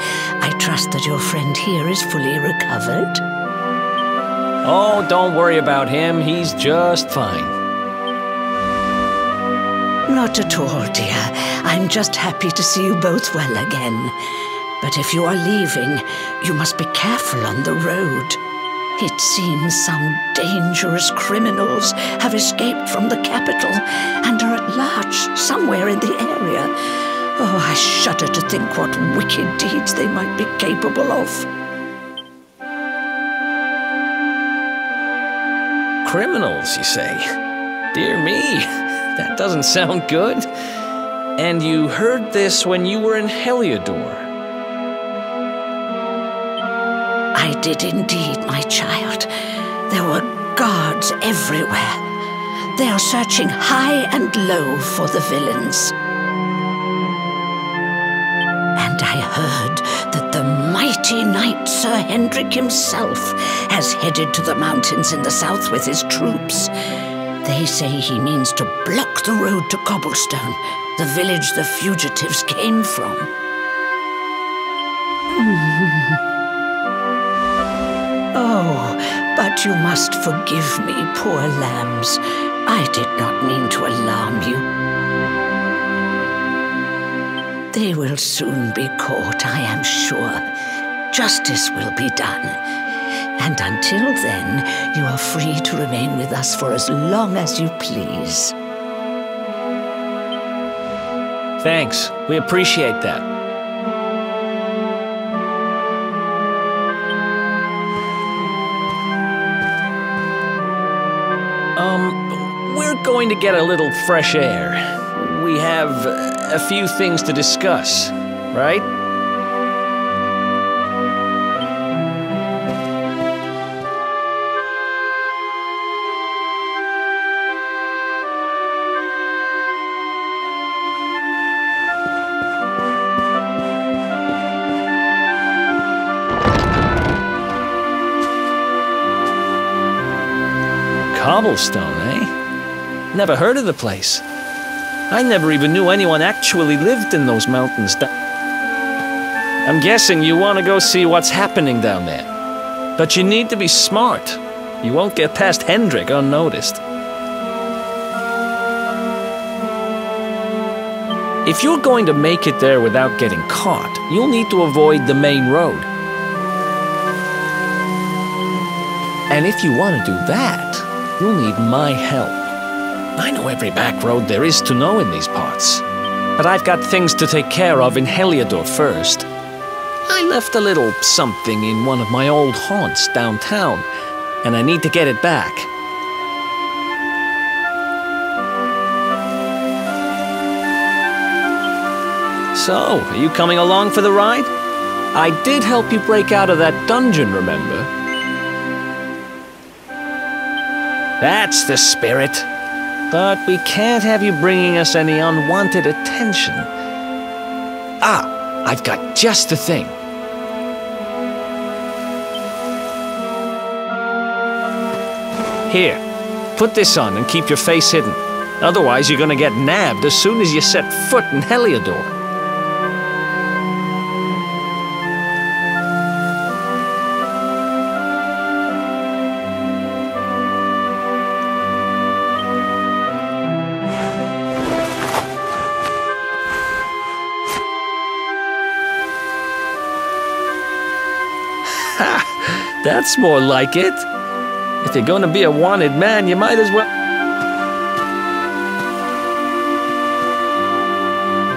I trust that your friend here is fully recovered. Oh, don't worry about him. He's just fine. Not at all, dear. I'm just happy to see you both well again. But if you are leaving, you must be careful on the road. It seems some dangerous criminals have escaped from the capital and are at large somewhere in the area. Oh, I shudder to think what wicked deeds they might be capable of. Criminals, you say? Dear me, that doesn't sound good. And you heard this when you were in Heliodor? I did indeed, my child. There were guards everywhere. They are searching high and low for the villains. And I heard that the mighty knight Sir Hendrik himself has headed to the mountains in the south with his troops. They say he means to block the road to Cobblestone, the village the fugitives came from. Oh, but you must forgive me, poor lambs. I did not mean to alarm you. They will soon be caught, I am sure. Justice will be done. And until then, you are free to remain with us for as long as you please. Thanks. We appreciate that. We're going to get a little fresh air. We have a few things to discuss, right? Cobblestone, eh? Never heard of the place. I never even knew anyone actually lived in those mountains. I'm guessing you want to go see what's happening down there. But you need to be smart. You won't get past Hendrik unnoticed. If you're going to make it there without getting caught, you'll need to avoid the main road. And if you want to do that, you'll need my help. I know every back road there is to know in these parts. But I've got things to take care of in Heliodor first. I left a little something in one of my old haunts downtown, and I need to get it back. So, are you coming along for the ride? I did help you break out of that dungeon, remember? That's the spirit. But we can't have you bringing us any unwanted attention. Ah, I've got just the thing. Here, put this on and keep your face hidden. Otherwise, you're gonna get nabbed as soon as you set foot in Heliodor. That's more like it. If you're gonna be a wanted man, you might as well...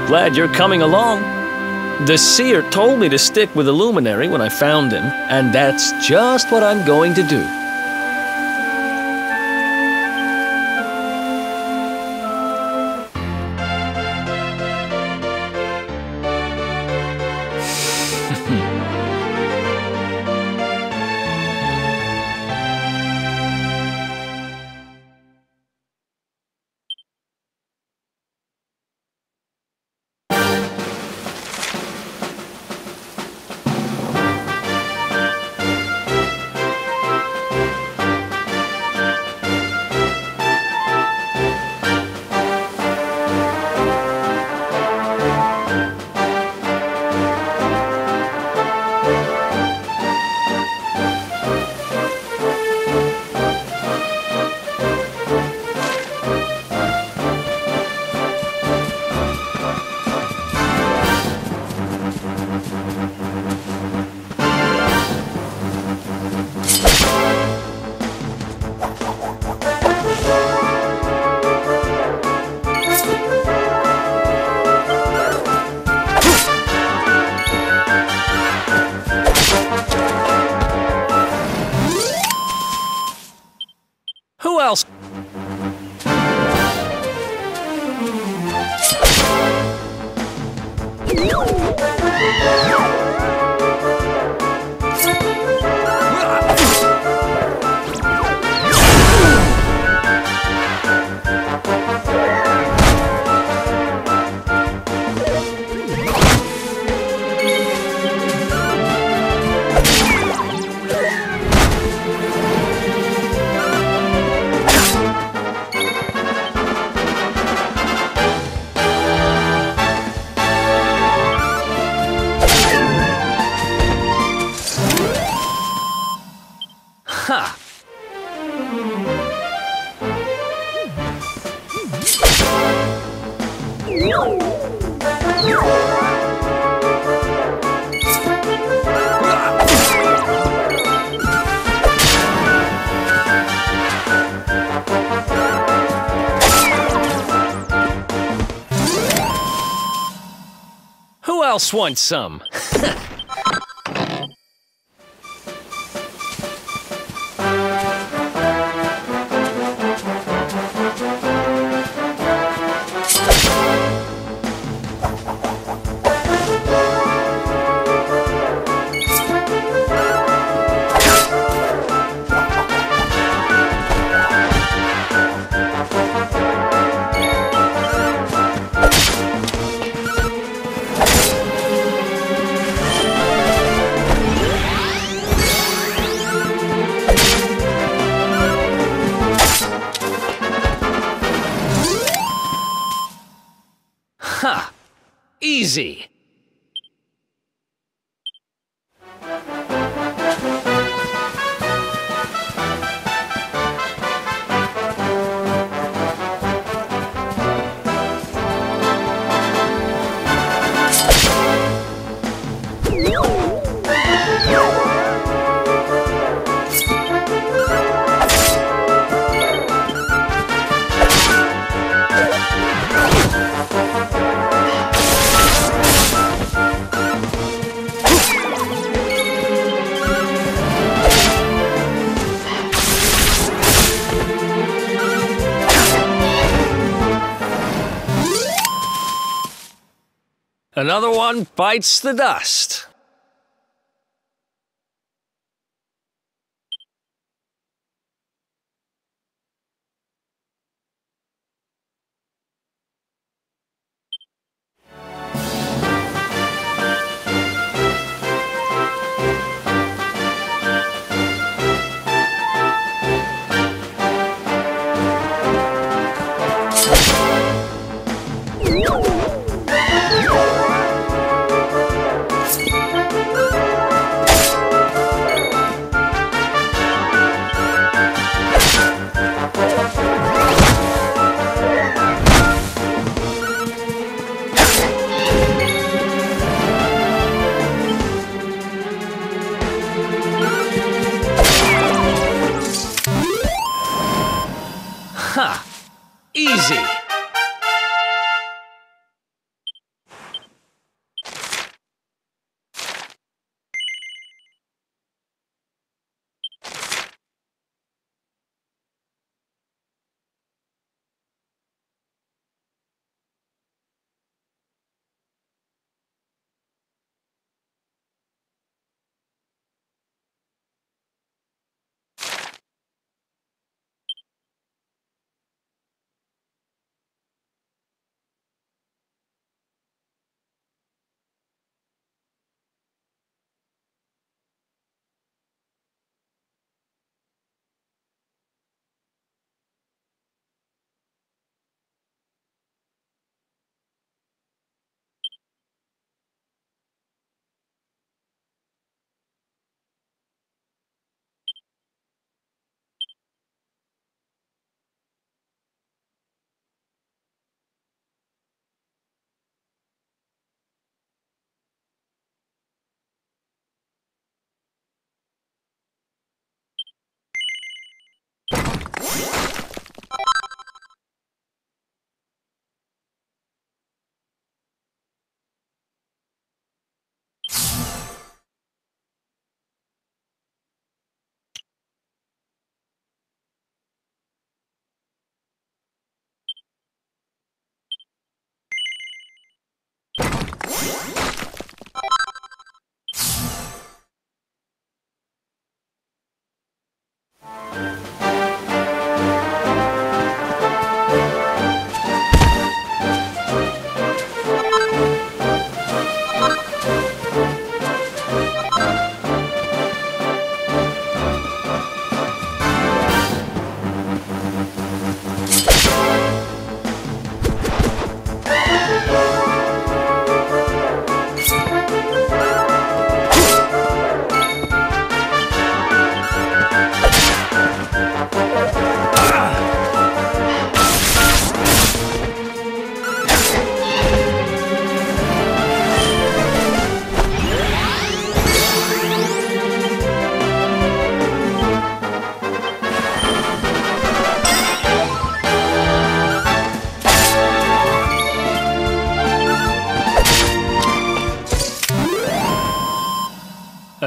Glad you're coming along. The seer told me to stick with the luminary when I found him, and that's just what I'm going to do. Who else? Ha! Who else wants some? Ha! Easy! Another one bites the dust. Ha! Easy!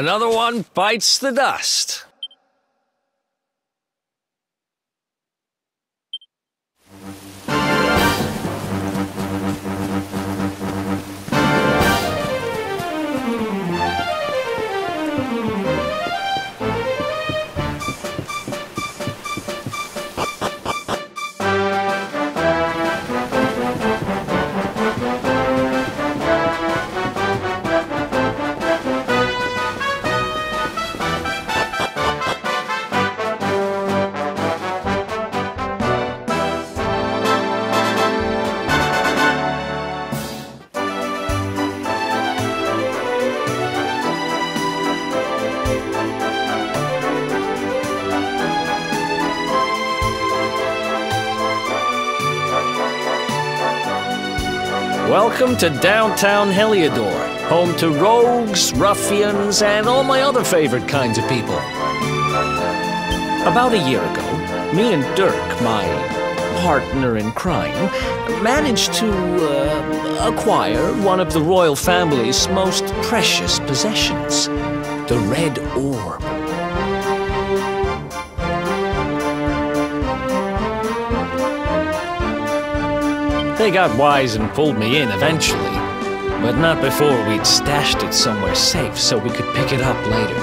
Another one bites the dust. Welcome to downtown Heliodor, home to rogues, ruffians, and all my other favorite kinds of people. About a year ago, me and Dirk, my partner in crime, managed to acquire one of the royal family's most precious possessions, the Red Orb. They got wise and pulled me in eventually, but not before we'd stashed it somewhere safe so we could pick it up later.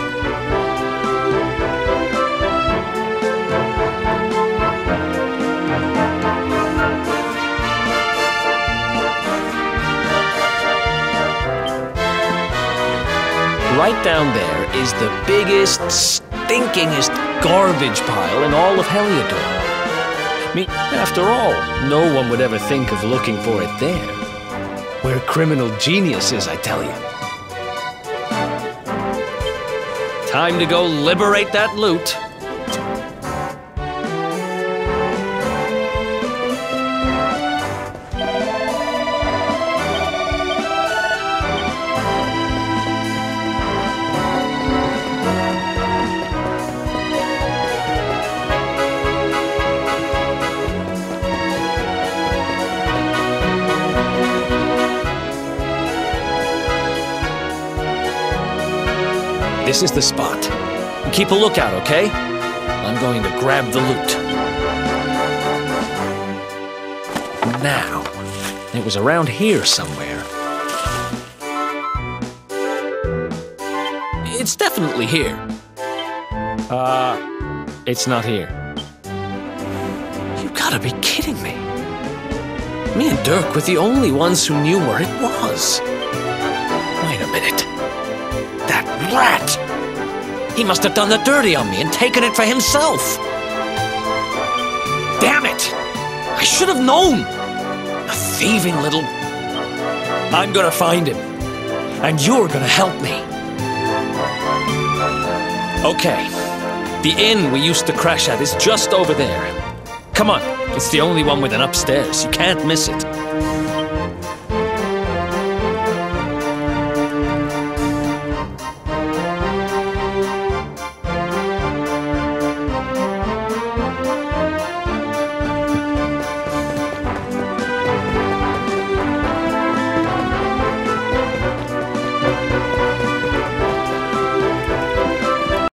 Right down there is the biggest, stinkingest garbage pile in all of Heliodor. After all, no one would ever think of looking for it there. We're criminal geniuses, I tell you. Time to go liberate that loot. This is the spot. Keep a lookout, okay? I'm going to grab the loot. Now, it was around here somewhere. It's definitely here. It's not here. You gotta be kidding me. Me and Dirk were the only ones who knew where it was. Wait a minute. That rat! He must have done the dirty on me and taken it for himself. Damn it! I should have known! A thieving little... I'm gonna find him. And you're gonna help me. Okay. The inn we used to crash at is just over there. Come on. It's the only one with an upstairs. You can't miss it.